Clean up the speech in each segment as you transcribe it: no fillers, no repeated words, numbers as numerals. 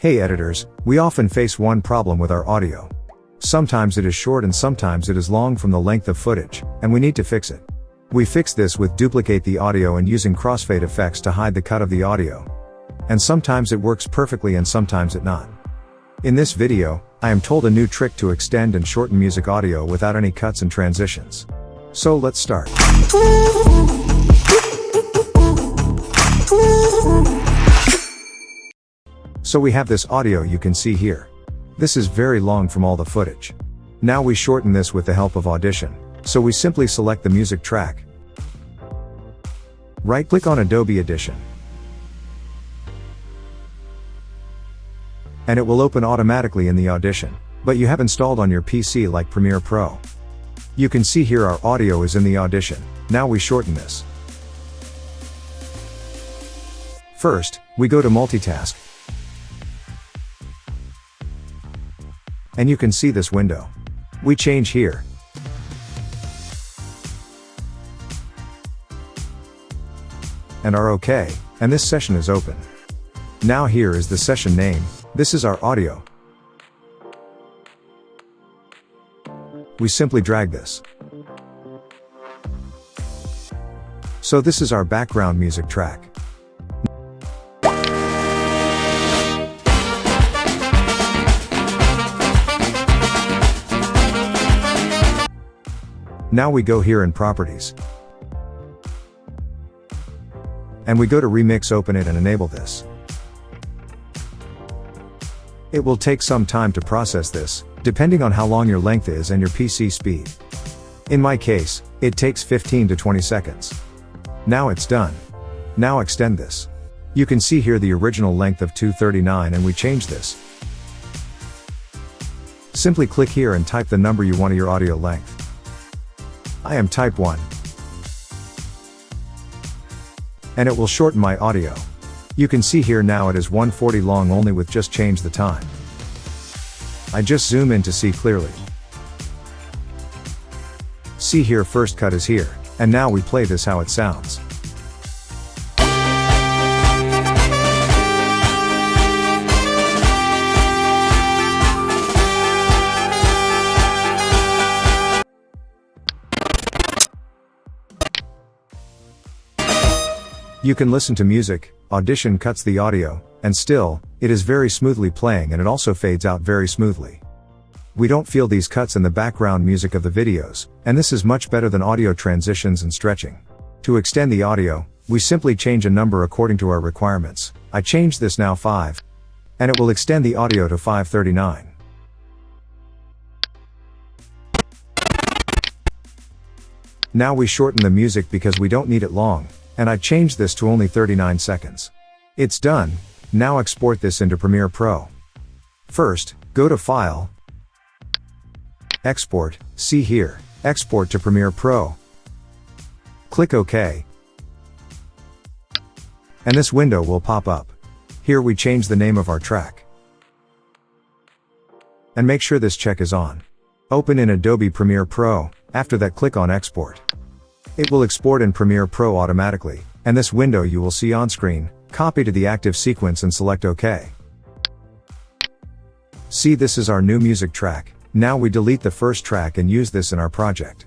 Hey editors, we often face one problem with our audio. Sometimes it is short and sometimes it is long from the length of footage, and we need to fix it. We fix this with duplicate the audio and using crossfade effects to hide the cut of the audio. And sometimes it works perfectly and sometimes it not. In this video, I am told a new trick to extend and shorten music audio without any cuts and transitions. So let's start. So we have this audio you can see here. This is very long from all the footage. Now we shorten this with the help of Audition. So we simply select the music track. Right-click on Adobe Audition. And it will open automatically in the Audition, but you have installed on your PC like Premiere Pro. You can see here our audio is in the Audition. Now we shorten this. First, we go to Multitask. And you can see this window. We change here. And are OK, and this session is open. Now here is the session name. This is our audio. We simply drag this. So this is our background music track. Now we go here in Properties. And we go to Remix, open it and enable this. It will take some time to process this, depending on how long your length is and your PC speed. In my case, it takes 15 to 20 seconds. Now it's done. Now extend this. You can see here the original length of 239 and we change this. Simply click here and type the number you want of your audio length. I am type 1. And it will shorten my audio. You can see here now it is 140 long only with just change the time. I just zoom in to see clearly. See here first cut is here, and now we play this how it sounds. You can listen to music, Audition cuts the audio, and still, it is very smoothly playing and it also fades out very smoothly. We don't feel these cuts in the background music of the videos, and this is much better than audio transitions and stretching. To extend the audio, we simply change a number according to our requirements. I change this now 5. And it will extend the audio to 539. Now we shorten the music because we don't need it long. And I changed this to only 39 seconds. It's done. Now export this into Premiere Pro. First, go to File, Export, see here, Export to Premiere Pro. Click OK. And this window will pop up. Here we change the name of our track. And make sure this check is on. Open in Adobe Premiere Pro, after that click on Export. It will export in Premiere Pro automatically, and this window you will see on screen. Copy to the active sequence and select OK. See, this is our new music track. Now we delete the first track and use this in our project.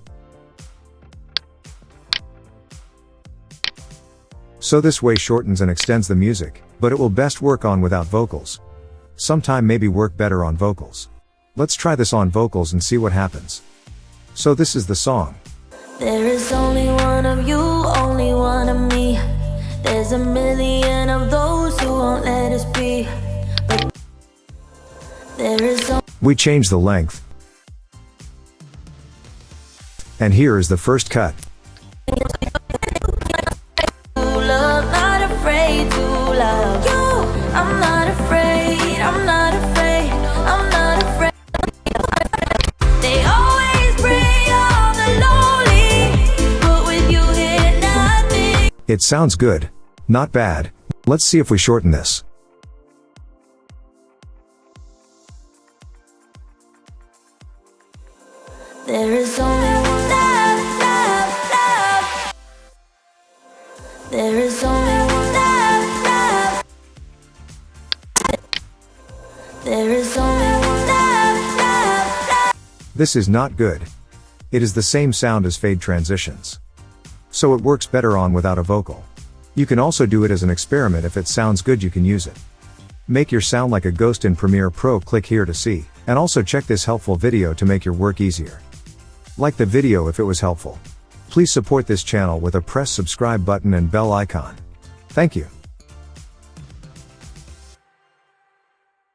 So this way shortens and extends the music, but it will best work on without vocals. Sometime maybe work better on vocals. Let's try this on vocals and see what happens. So this is the song. There is only one of you, only one of me. There's a million of those who won't let us be. But there is we change the length. And here is the first cut. love, not afraid to love you. I'm not afraid, I'm not afraid, I'm not afraid. They always bring all the lonely, but with you here nothing. It sounds good. Not bad. Let's see if we shorten this. There is only one love, love, love. There is only one love, love. There is only one love. This is not good. It is the same sound as fade transitions. So it works better on without a vocal. You can also do it as an experiment. If it sounds good, you can use it. Make your sound like a ghost in Premiere Pro. Click here to see, and also check this helpful video to make your work easier. Like the video if it was helpful. Please support this channel with a press subscribe button and bell icon. Thank you.